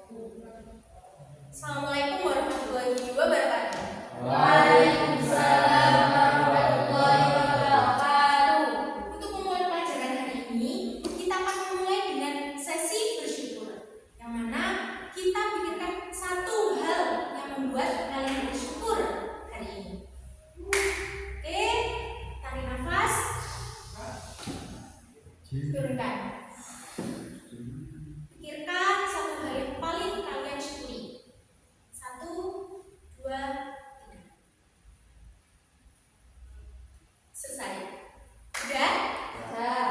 Assalamualaikum warahmatullahi wabarakatuh. Waalaikumsalam warahmatullahi wabarakatuh. Untuk memulai pelajaran hari ini, kita akan memulai dengan sesi bersyukur, yang mana kita pikirkan satu hal yang membuat kalian bersyukur hari ini. Oke, tarik nafas, turunkan. Pikirkan satu hal yang paling kalian syukuri. 1, 2, 3. Selesai. Udah? Ya.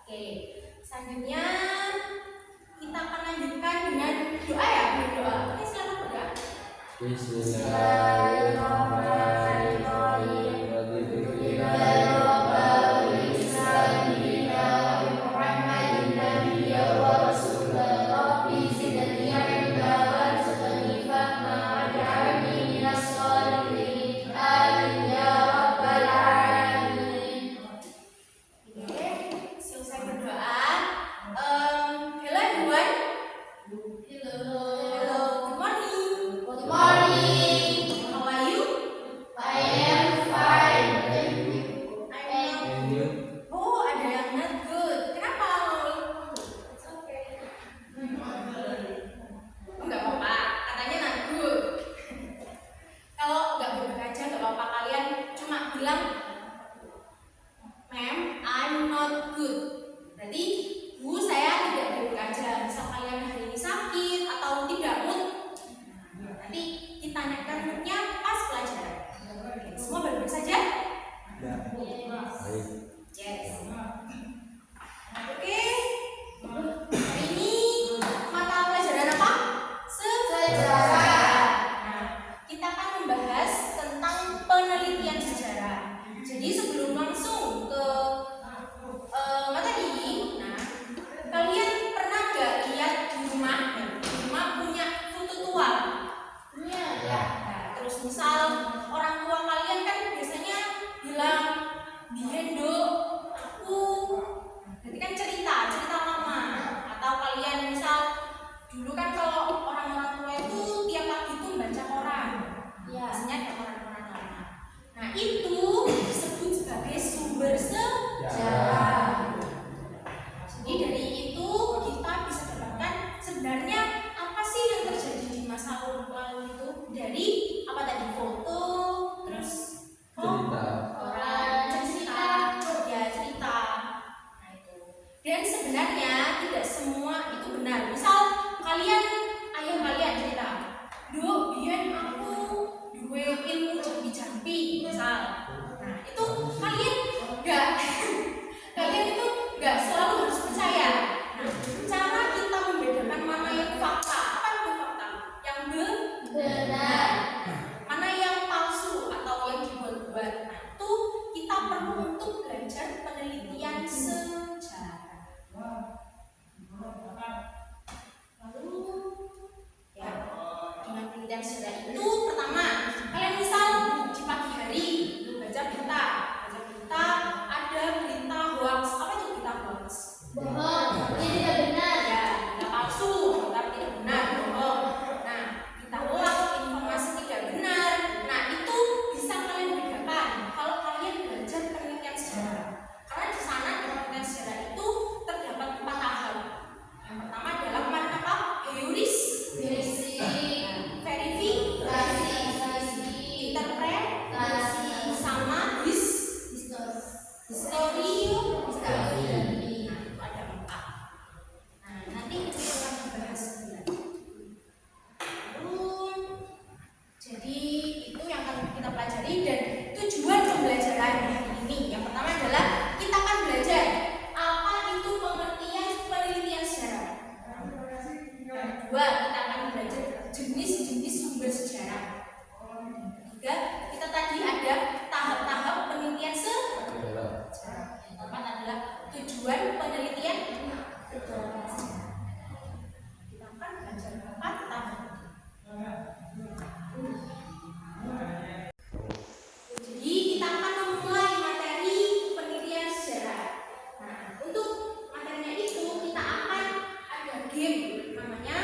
Oke. Selanjutnya kita akan lanjutkan dengan doa ya, berdoa. Oke, silakan berdoa. Oke, selesai berdoa. Hello everyone. Hello, good morning. Good morning. How are you? I am fine. I'm not. Oh, ada yang not good. Kenapa? It's okay. Oh, nggak apa-apa. Katanya not good. Kalau nggak baik aja nggak apa-apa. Kalian cuma bilang, Ma'am, I'm not good. Berarti, Bu, saya tidak baik aja. Misal kalian hari ini sakit atau tidak mood, nanti ditanyakan moodnya pas pelajaran. Oke, semua baik-baik saja? Yes. Oke. Hari ini mata pelajaran apa? Sejarah. Nah, kita akan membahas tentang penelitian sejarah. Jadi sebelum langsung ke materi, nah, kalian pernah nggak lihat di rumah punya foto tua? Ya. Nah, terus misal orang tua kalian kan biasanya bilang, Biendo, aku, berarti kan cerita lama. Atau kalian misal dulu kan kalau orang-orang tua itu tiap pagi itu baca koran, Ya. biasanya ada koran-koran lama. Nah, itu disebut sebagai sumber sejarah. Jadi dari itu kita bisa dapatkan sebenarnya apa sih yang terjadi di masa lalu itu dari apa tadi, foto, terus koran, cerita. Nah itu. Dan sebenarnya tidak semua itu benar. Misal kalian, ayah kalian cerita, Duk, biyen aku duwe ilmu jampi-jampi, misal. Nah itu kalian kalian itu nggak selalu harus percaya. Nah, cara kita membedakan mana yang fakta, apa itu fakta? Yang Benar. mana yang palsu atau yang dibuat-buat. Nah, itu kita perlu untuk belajar penelitian sejarah. Lalu, ya, dengan penelitian sejarah itu pertama, kalian misal di pagi hari baca berita ada berita hoax. Apa itu berita hoax? Bohong. Ini tidak benar. Ya, berita palsu, berita tidak benar, bohong. Nah, berita hoax, informasi tidak benar. Nah, itu bisa kalian bedakan kalau kalian belajar penelitian sejarah. Karena di sana di penelitian sejarah itu terdapat 4 tahap. Yang pertama adalah kemarin apa? Heuristik, verifikasi, interpretasi, sama histori. Nah, itu ada 4. Nah, nanti kita akan membahas lebih lanjut. Jadi itu yang akan kita pelajari dan tujuan pembelajaran hari ini. Yang pertama adalah kita akan belajar apa itu pengertian penelitian sejarah. Yang kedua, kita akan belajar jenis-jenis sumber sejarah. Yang ketiga, kita tadi ada tahap-tahap penelitian sejarah. Yang keempat adalah tujuan penelitian sejarah. Kita akan belajar 4 tahap. Jadi kita akan memulai materi penelitian sejarah. Nah, untuk materinya itu kita akan ada game namanya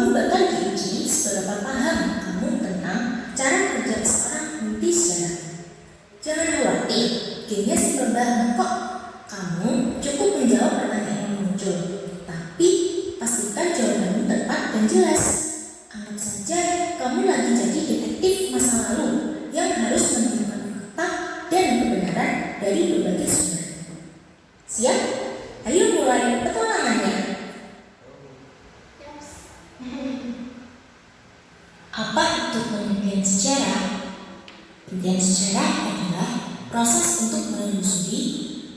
kamu bakal diuji seberapa paham kamu tentang cara kerja seorang peneliti sejarah. Jangan khawatir, gamenya simpel banget kok. Kamu cukup menjawab pertanyaan yang muncul, tapi pastikan jawabanmu tepat dan jelas. Anggap saja kamu lagi jadi detektif masa lalu yang harus menemukan fakta dan kebenaran dari berbagai sumber. Siap? Ayo mulai petualangannya. Apa itu penelitian sejarah? Penelitian sejarah adalah proses untuk menelusuri,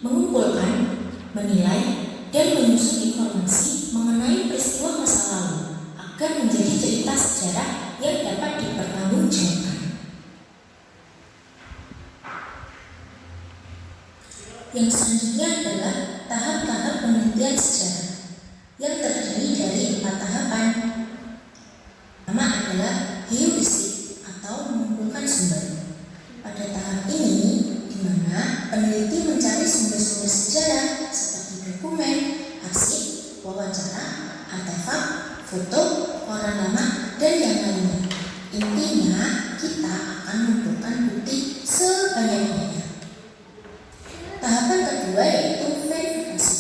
mengumpulkan, menilai, dan menyusun informasi mengenai peristiwa masa lalu agar menjadi cerita sejarah yang dapat dipertanggungjawabkan. Yang selanjutnya adalah tahap-tahap penelitian sejarah yang terdiri dari 4 tahapan. Pertama adalah heuristik atau mengumpulkan sumber. Pada tahap ini, di mana peneliti mencari sumber-sumber sejarah seperti dokumen, arsip, wawancara, artefak, foto, koran lama, dan yang lainnya. Intinya, kita akan mengumpulkan bukti sebanyak-banyaknya. Tahapan kedua yaitu verifikasi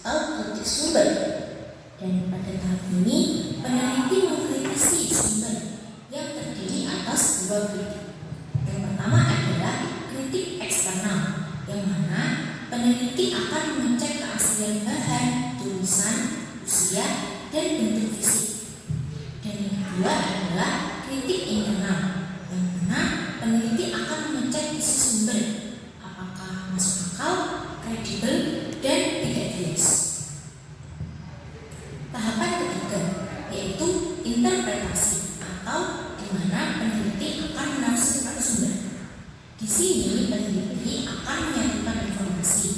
atau kritik sumber. Dan pada tahap ini, peneliti mengkritisi sumber yang terdiri atas 2 kritik. Yang pertama adalah kritik eksternal, yang mana peneliti akan mengecek keaslian bahan, tulisan, usia, dan bentuk fisik. Dan yang kedua adalah kritik internal, yang mana peneliti akan mengecek isi sumber, apakah masuk akal, kredibel, dan tidak bias. Tahapan ketiga yaitu interpretasi atau di mana peneliti akan menafsirkan sumber. Di sini peneliti akan menyatukan informasi,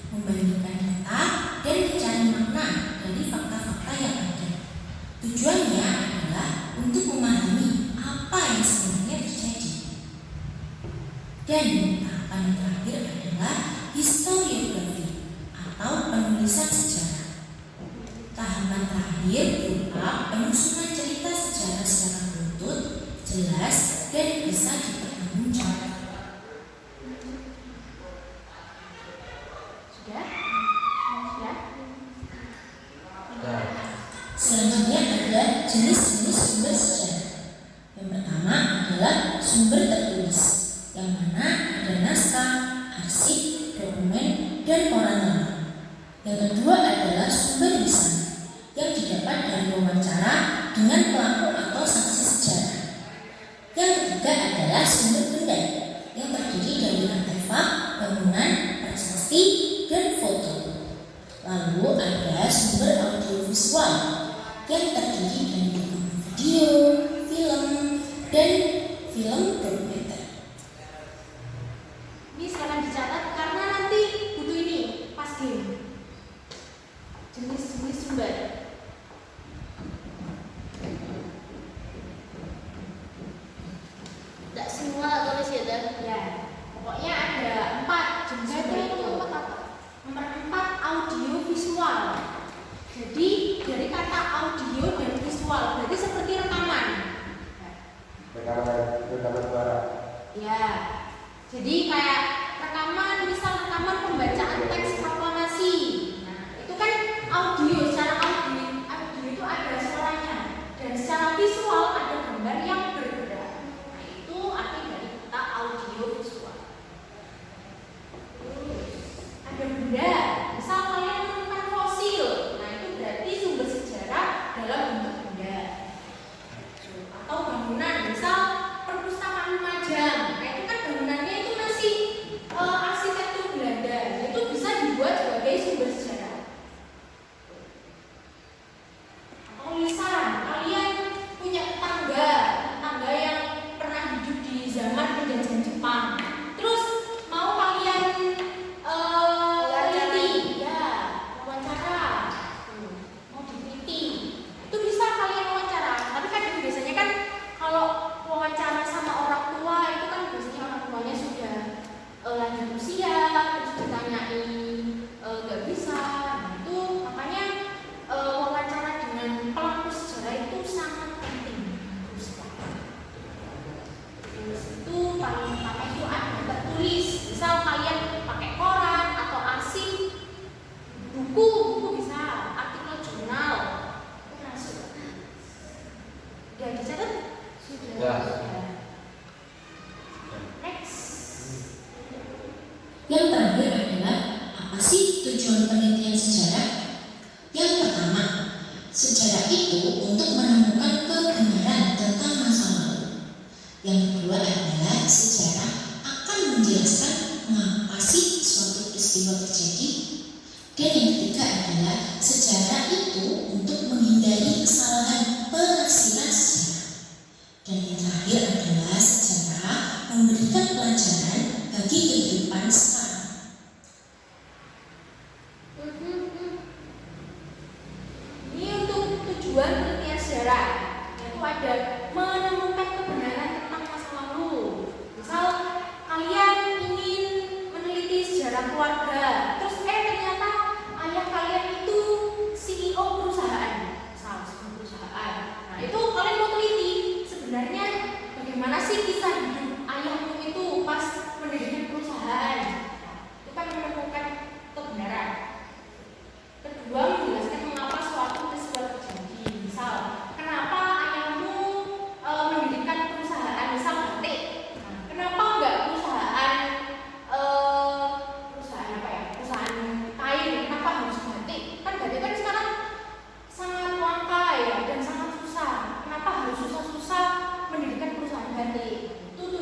membandingkan data, dan mencari makna dari fakta-fakta yang ada. Tujuannya adalah untuk memahami apa yang sebenarnya terjadi. Dan tahapan yang terakhir adalah historiografi atau penulisan sejarah. Tahapan terakhir berupa penyusunan cerita sejarah secara runtut, jelas, dan bisa dipertanggungjawabkan. Sudah? Selanjutnya ada jenis-jenis sumber sejarah. Yang pertama adalah sumber tertulis, yang mana ada naskah, arsip, dokumen, dan koran lama. Yang kedua adalah sumber lisan, yang didapat dari wawancara dengan pelaku atau saksi sejarah. Yang ketiga adalah sumber benda, yang terdiri dari artefak, bangunan, prasasti, dan foto. Lalu ada sumber audiovisual, yang terdiri dari rekaman video, film, dan film dokumenter. Ini silakan dicatat karena nanti butuh ini pas game. Jenis-jenis sumber. Tidak semua tulis ya, Dan? Ya, pokoknya ada 4 jenis sumber itu. Nomor 4 audio visual. Jadi dari kata audio dan visual berarti seperti rekaman. Rekaman suara. Ya, jadi kayak rekaman, misal rekaman pembacaan teks proklamasi. Nah, itu kan audio, secara audio itu ada suaranya, dan secara visual ada gambar yang bergerak. Nah, itu arti dari kata audio visual. Ada benda, misal kalian menemukan fosil. Nah, itu berarti sumber sejarah dalam bentuk benda. Atau bangunan, misal perpustakaan Lumajang. Nah, itu kan bangunannya itu masih dicatat? Sudah. Next. Yang terakhir adalah apa sih tujuan penelitian sejarah? Yang pertama, sejarah itu untuk menemukan kebenaran tentang masa lalu. Yang kedua adalah sejarah akan menjelaskan mengapa sih suatu peristiwa terjadi. Dan yang ketiga adalah sejarah itu untuk menghindari kesalahan penafsiran sejarah. Dan yang terakhir adalah sejarah memberikan pelajaran bagi kehidupan sekarang. Ini untuk tujuan penelitian sejarah, yaitu ada menemukan kebenaran tentang masa lalu. Misal kalian ingin meneliti sejarah keluarga, terus ternyata ayah kalian itu CEO perusahaan, misal sebuah perusahaan. Nah itu kalian mau teliti sebenarnya bagaimana sih kisah hidup ayahmu itu pas mendirikan perusahaan. Nah, itu kan menemukan kebenaran. Kedua, menjelaskan mengapa suatu peristiwa terjadi. Misal, kenapa ayahmu mendirikan perusahaan, misal batik. Nah, kenapa enggak perusahaan apa ya? Perusahaan kain. Kenapa harus batik? Kan batik kan sekarang sangat langka ya dan sangat susah. Kenapa harus susah-susah mendirikan perusahaan batik? Itu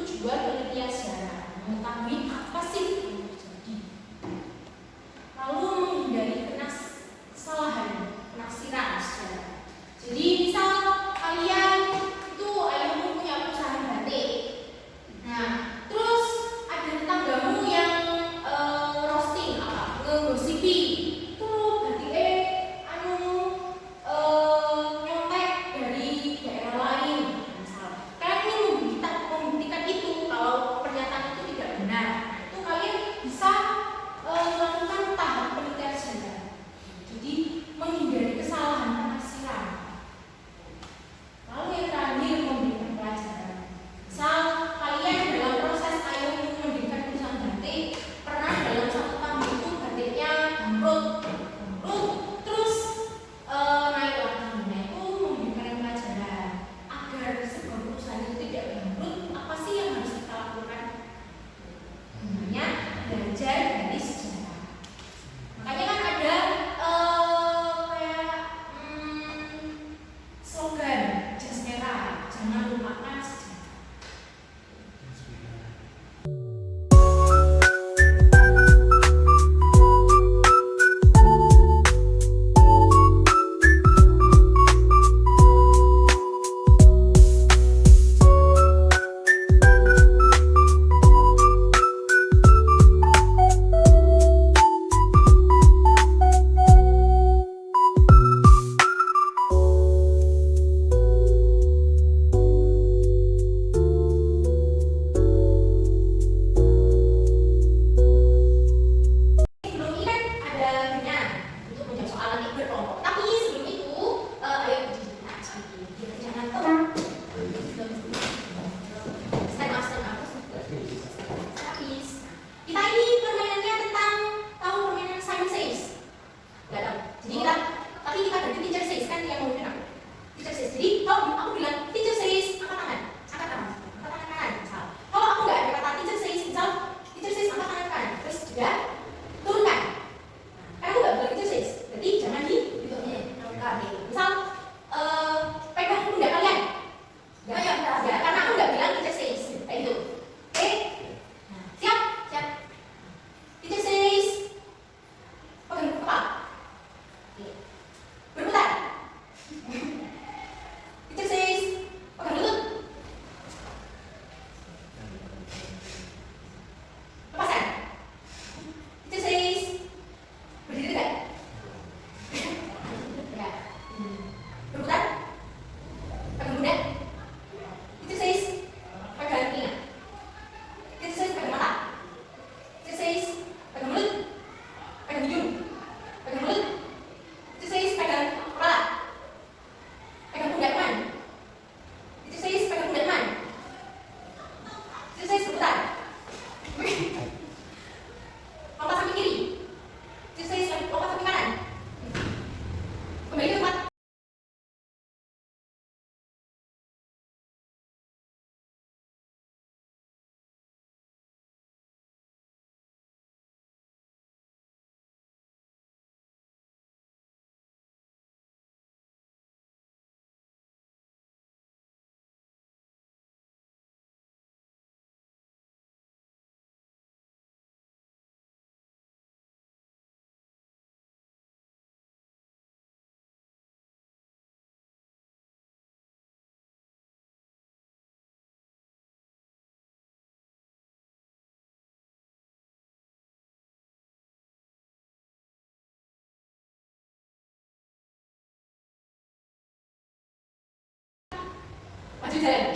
Enggak.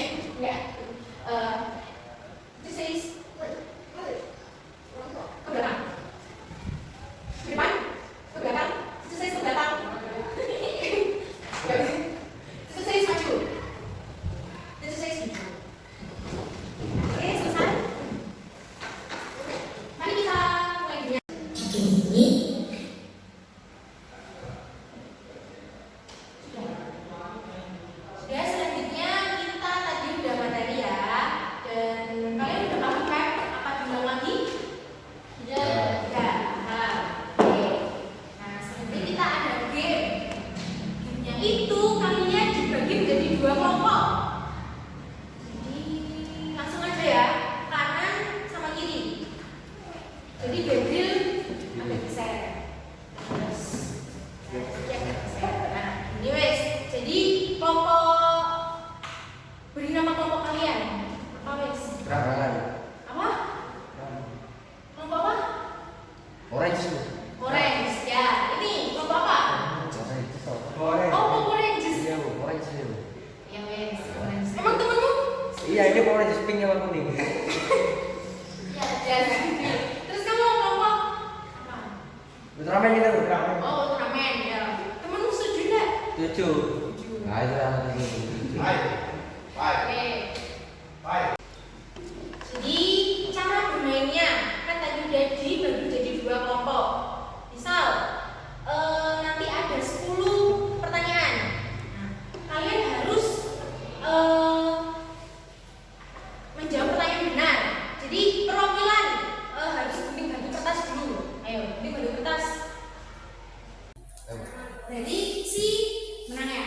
This is ke belakang. Ke depan. Ke belakang. This is ke belakang. This is maju. This is maju. Oke, selesai. Mari kita mulai dengan Di game ini, ya, selanjutnya kita tadi udah materi ya, dan kalian udah paham kan apa bilang lagi? Sudah. Ya, oke. Nah, selanjutnya kita ada game. Gamenya itu kalian dibagi menjadi 2 kelompok. Jadi langsung aja ya, kanan sama kiri. Jadi Gabriel agak geser. Terus ya geser. Nah, ini wes. Jadi kelompok, beri nama kelompok kalian. Apa wes? Apa? Kelompok apa? Orange. Orange. Ya, ini kelompok apa? Orange. Oh, kelompok orange. Orange. Ya wes, orange. Emang temenmu? Iya, ini orange pink sama kuning. Ya. Terus kamu kelompok apa? Ultraman kita Ultraman. Oh, Ultraman ya. Temenmu setuju enggak? 7. Nah, itu yang Oke. Jadi cara bermainnya kan tadi udah dibagi jadi 2 kelompok. Misal nanti ada 10 pertanyaan. Nah, kalian harus menjawab pertanyaan benar. Jadi perwakilan harus gunting batu kertas dulu. Ayo, gunting batu kertas. Berarti si menang ya.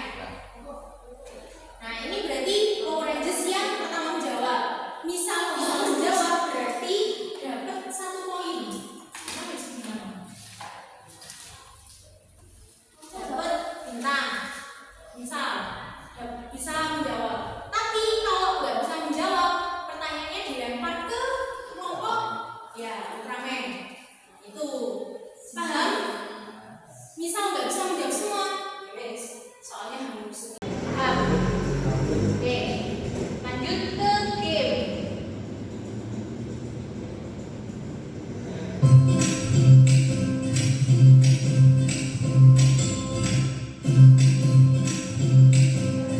Nah, ini berarti Power Rangers yang pertama menjawab. Misal menjawab berarti dapat 1 poin. Apa itu gimana? Dapat bintang. Misal bisa menjawab. Tapi kalau nggak bisa menjawab, pertanyaannya dilempar ke kelompok ya Ultraman. Itu paham? Misal nggak bisa menjawab semua, wes, soalnya harus paham. Oke, lanjut ke game.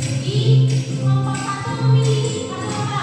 Jadi kelompok 1 memilih pasal apa?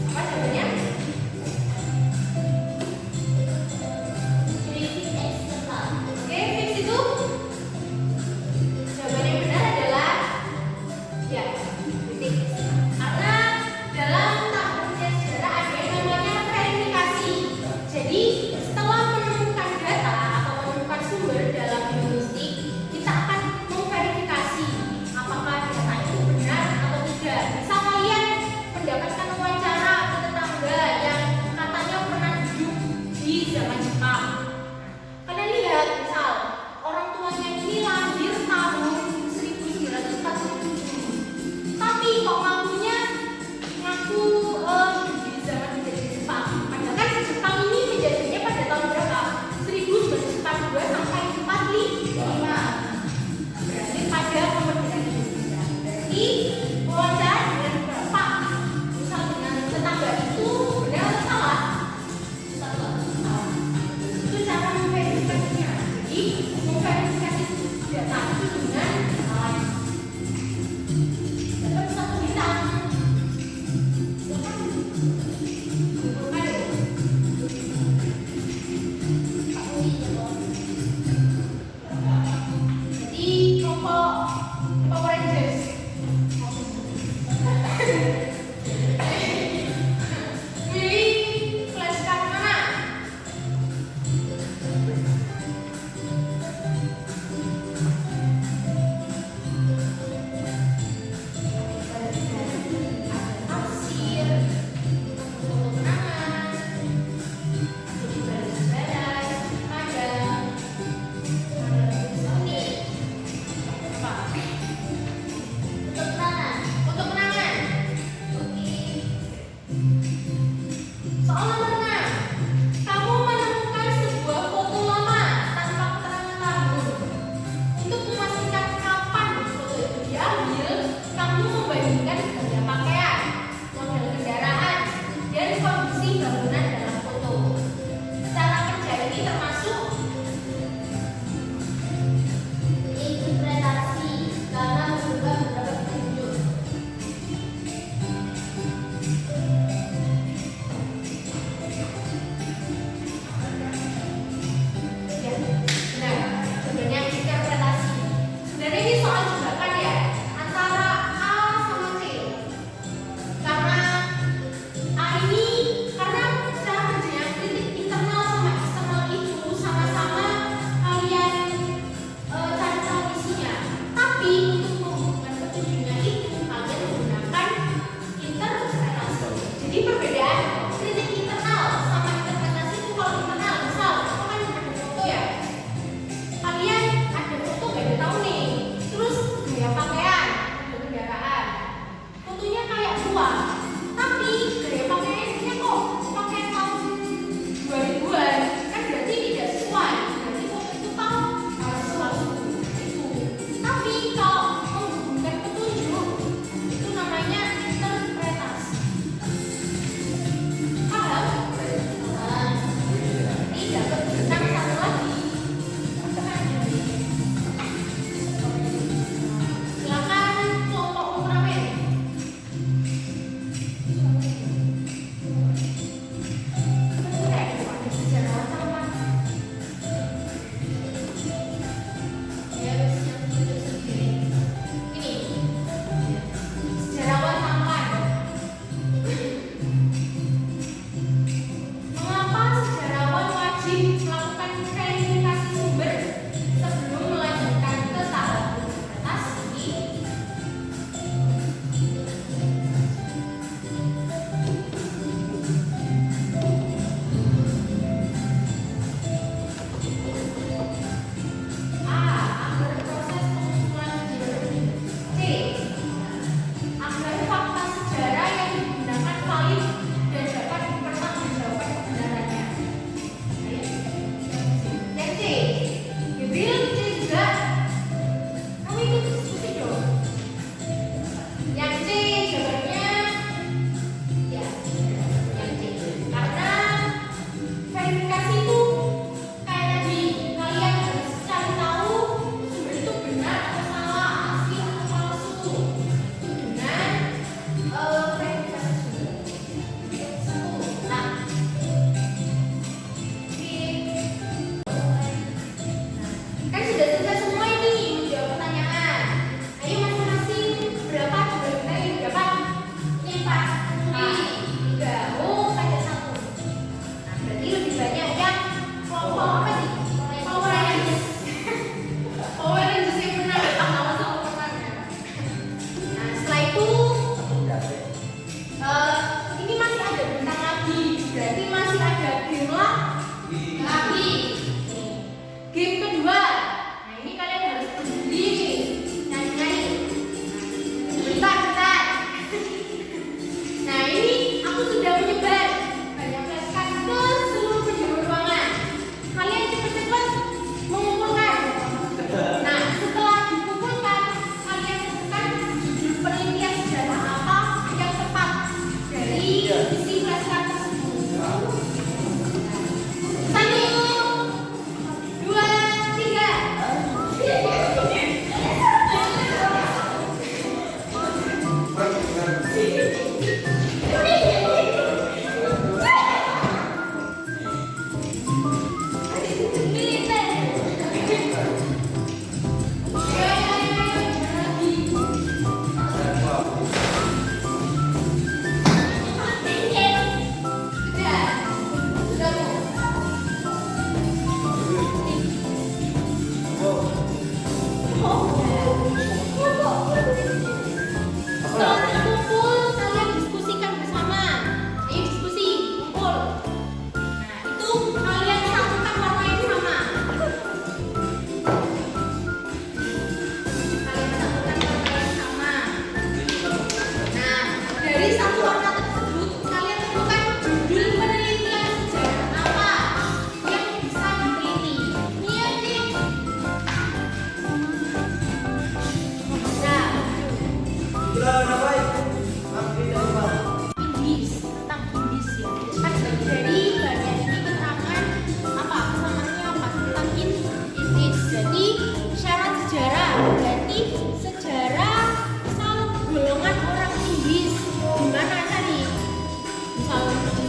Apa jawabannya?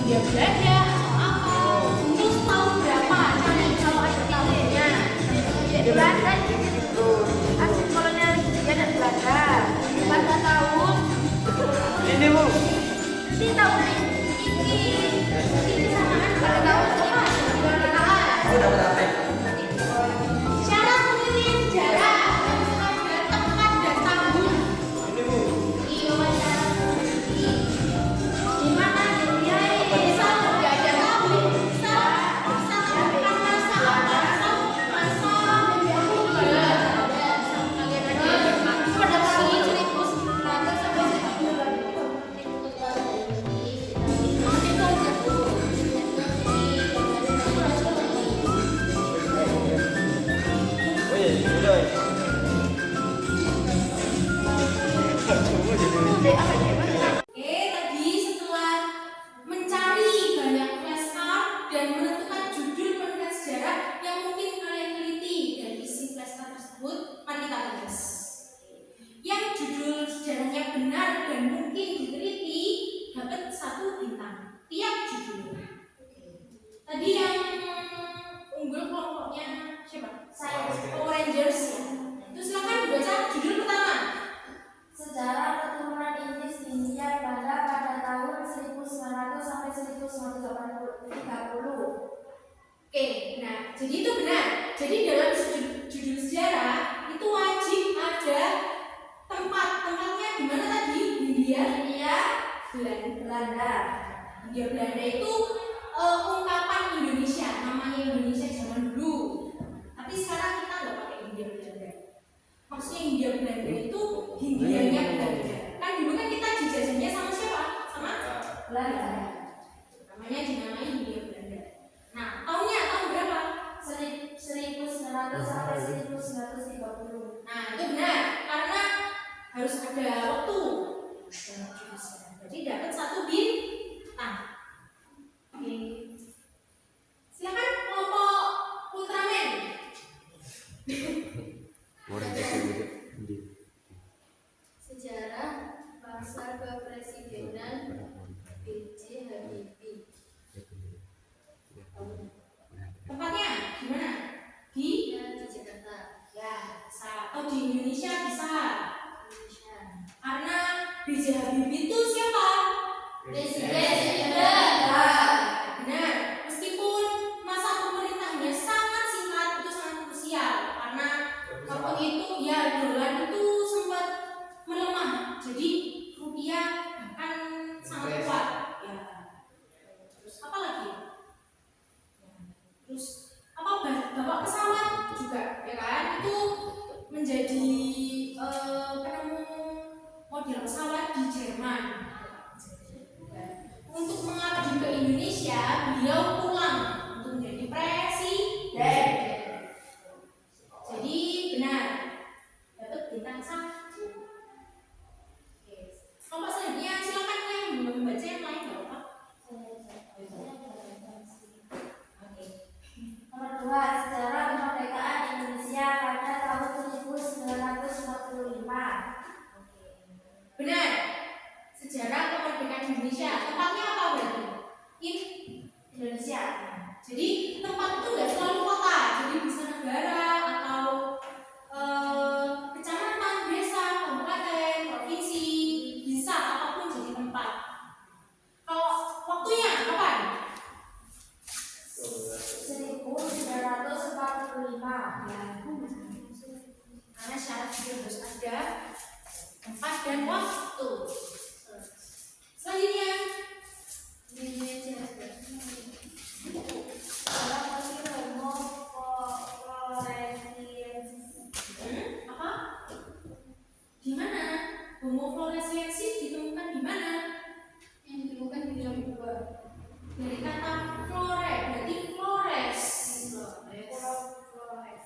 Hindia Belanda atau apa. Terus tahun berapa? Nah, kalau ada tahunnya. Belanda asli kolonial Hindia dan Belanda pada tahun Ini bu. di tahun ini samaan pada tahun Oh dapat apa? Cara penelitian sejarah harus ada tempat dan tahun. Ini bu. Iya, cara peneliti. di mana dia Bisa nggak ada tahun, bisa menentukan masa apa, masa pada tahun 1900 sampai 1900. Oh iya, udah. Coba jadi. Oke, tadi setelah mencari banyak flashcard dan menentukan judul penelitian sejarah yang mungkin kalian teliti dan isi flashcard tersebut, mari kita bahas. Yang judul sejarahnya benar dan mungkin diteliti dapat 1 bintang tiap judul. Tadi yang unggul kelompoknya siapa? Power Rangers ya. Itu silakan dibaca judul pertama. Sejarah keturunan Inggris di Hindia Belanda pada tahun 1900 sampai 1930. Oke, nah jadi itu benar. Jadi dalam judul sejarah itu wajib ada tempatnya di mana tadi? Hindia Belanda. Hindia Belanda itu ungkapan Indonesia, namanya Indonesia zaman dulu. Tapi sekarang kita nggak pakai Hindia Belanda. Maksudnya Hindia Belanda itu Hindianya Belanda. Kan dulu kan kita dijajahnya sama siapa? Sama Belanda. namanya Hindia Belanda. Nah, tahun berapa? 1900 sampai 1930. Nah, itu benar karena harus ada waktu. Jadi dapat 1 bintang. Oke. Silakan kelompok Ultraman. Orang jadi. Sejarah bangsa kepresidenan B.J. Habibie. Tempatnya di mana? Di Jakarta. ya, bisa. Atau di Indonesia bisa. Indonesia. Karena B.J. Habibie itu siapa? Presiden. Benar. Meskipun masa pemerintahnya sangat singkat, itu sangat krusial karena waktu itu ya dolar itu sempat melemah. Jadi rupiah bahkan sangat kuat. Ya. Terus apa lagi? Ya. Terus apa bawa pesawat juga, ya kan? Itu menjadi penemu model pesawat di Jerman. Untuk mengabdi ke Indonesia, beliau pulang untuk menjadi presiden. Jadi benar, dapat bintang 1. Oke. Kelompok selanjutnya silakan yang belum membaca yang lain nggak apa-apa. Oke. Nomor 2, sejarah kemerdekaan Indonesia pada tahun 1945. Benar. Sejarah kemerdekaan Indonesia. Tempatnya apa berarti? Indonesia. Jadi tempat itu nggak selalu kota. Jadi bisa negara atau kecamatan, desa, kabupaten, provinsi, bisa apapun jadi tempat. Kalau waktunya kapan? 1945. Ya, karena syarat juga harus ada tempat dan waktu. Selanjutnya, Dalam posisi Homo floresiensis. apa? Di mana? Homo floresiensis ditemukan di mana? Yang ditemukan di dalam gua. Dari kata flore, berarti flores. Flores.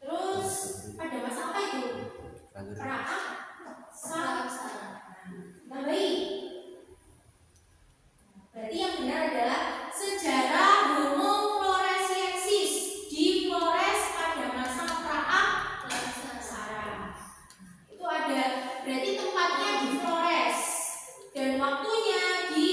Terus pada masa apa itu? Praak, Tambahi. Berarti yang benar adalah sejarah Homo floresiensis di Flores pada masa Praak Sara. Itu ada, berarti tempatnya di Flores dan waktunya di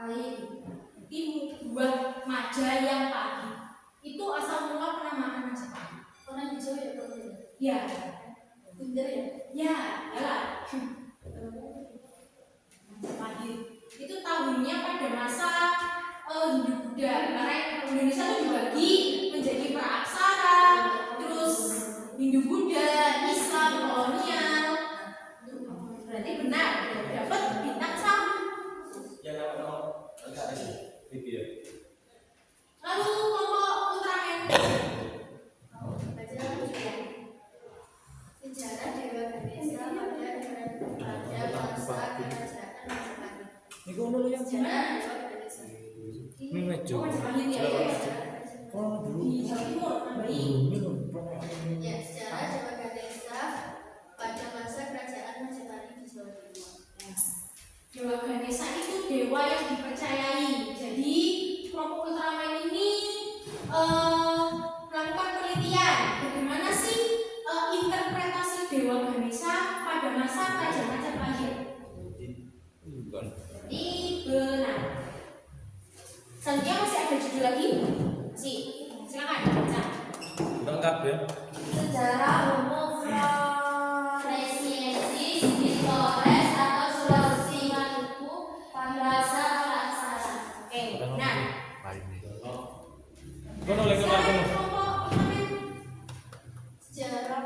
Pahit. Jadi buah maja yang pahit itu asal mula penamaan Majapahit. Warna hijau ya Pak? Ya, Bunder ya? ya, yalah. Majapahit itu tahunnya pada masa Hindu-Buddha, karena Indonesia itu dibagi menjadi praaksara, terus Hindu-Buddha, Islam, kolonial. Berarti benar dapat bintang satu. Yang nama enggak ada sih. Video. Lalu kelompok Ultraman. Baca juga. Sejarah Dewa Ganesha pada masa kerajaan Majapahit. Niku dulu yang Sejarah Dewa Ganesha. ini mejo. Majapahit ya. Oh, dulu. Di Jawa Timur, Bali. Ya, sejarah Dewa Ganesha pada masa kerajaan Majapahit di Jawa Timur. Dewa Ganesha itu dewa yang dipercayai. Jadi kelompok Ultraman ini melakukan penelitian bagaimana sih interpretasi Dewa Ganesha pada masa kerajaan Majapahit. Jadi benar. Selanjutnya masih ada judul lagi. Silakan baca. Lengkap ya. Sejarah Homo floresiensis di Flores atau Sulawesi Maluku bahasa pelaksana. Oke, nah. Kono lagi Sekarang kono. kelompok Ultraman. Sejarah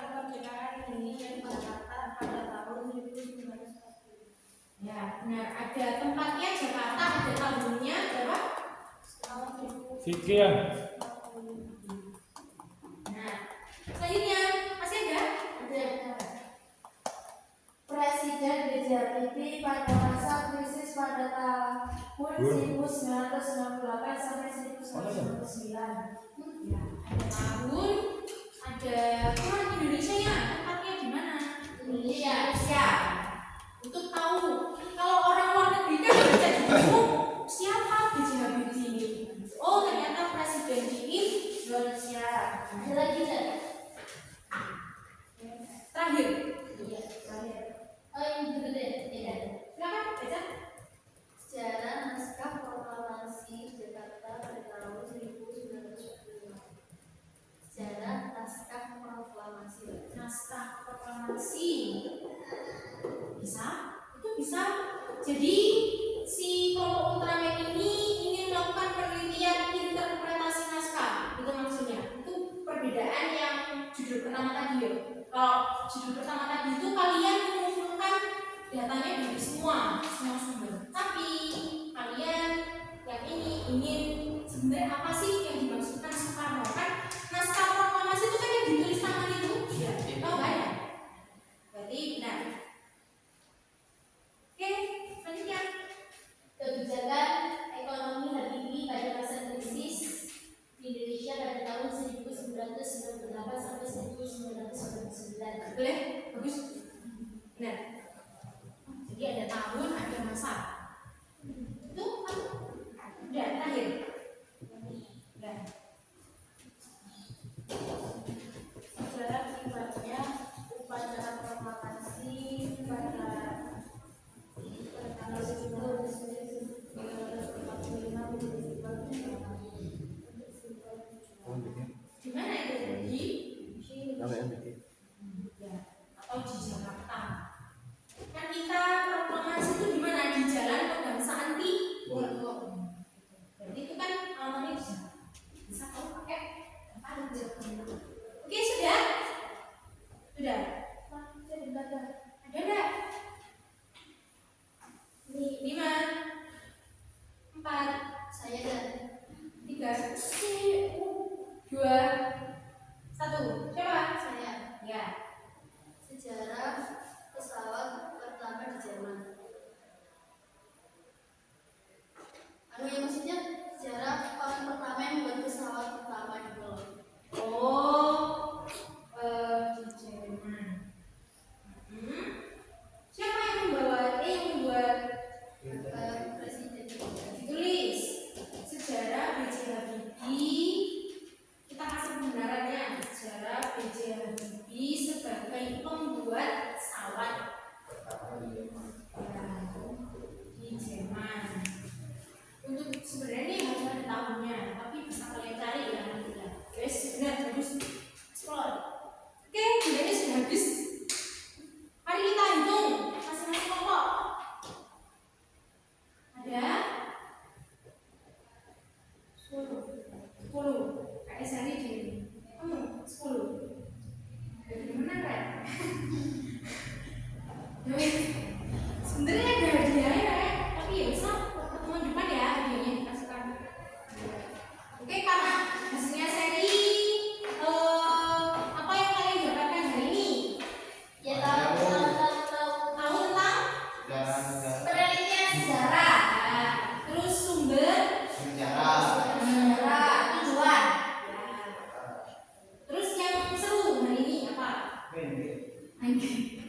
Kemerdekaan Indonesia pada tahun 1945. Ya, benar. Ada tempatnya Jakarta, ada tahunnya berapa? Sekian. Nah, selanjutnya masih ada? Presiden B.J. Habibie pada masa krisis pada tahun 1998 sampai 1999. Ya, ada tahun, ada orang Indonesia nya, tempatnya di mana? Indonesia. Untuk tahu, kalau orang luar negeri kan baca di buku, siapa B.J. Habibie ini? Oh, ternyata Presiden di Indonesia. Ada lagi tidak? Terakhir, Iya, terakhir. Oh, ini dulu deh. Tidak. silakan baca. Sejarah naskah proklamasi Jakarta pada tahun 1945. Sejarah naskah proklamasi. Naskah proklamasi bisa? Itu bisa. Jadi si kelompok Ultraman ini ingin melakukan penelitian interpretasi naskah. Itu maksudnya. Itu perbedaan yang judul pertama tadi ya. Kalau judul pertama tadi itu kalian mengumpulkan datanya dari semua sumber. Tapi kalian yang ini ingin sebenarnya apa sih yang dimaksudkan Soekarno? Kan naskah proklamasi itu kan yang ditulis tangan itu. Iya. Tahu kan ya? Berarti benar. Oke, selanjutnya. Kebijakan ekonomi Habibie pada masa krisis di Indonesia pada tahun 1998 sampai 1999. Boleh? Bagus. Benar. Jadi ada tahun, ada masa. Itu apa? Udah, terakhir. Udah. Sejarah akibatnya upacara proklamasi pada tanggal 1945 Di mana itu? Di Nama yang bikin. ya, atau di Jakarta. Kan kita proklamasi itu di mana? Di Jalan Pegangsaan Timur. Berarti itu kan alamatnya bisa kalau pakai apa aja. Oke, sudah? Sudah? Ada enggak? 5 4 saya dan 3 2 1. Siapa? saya Ya. Oke.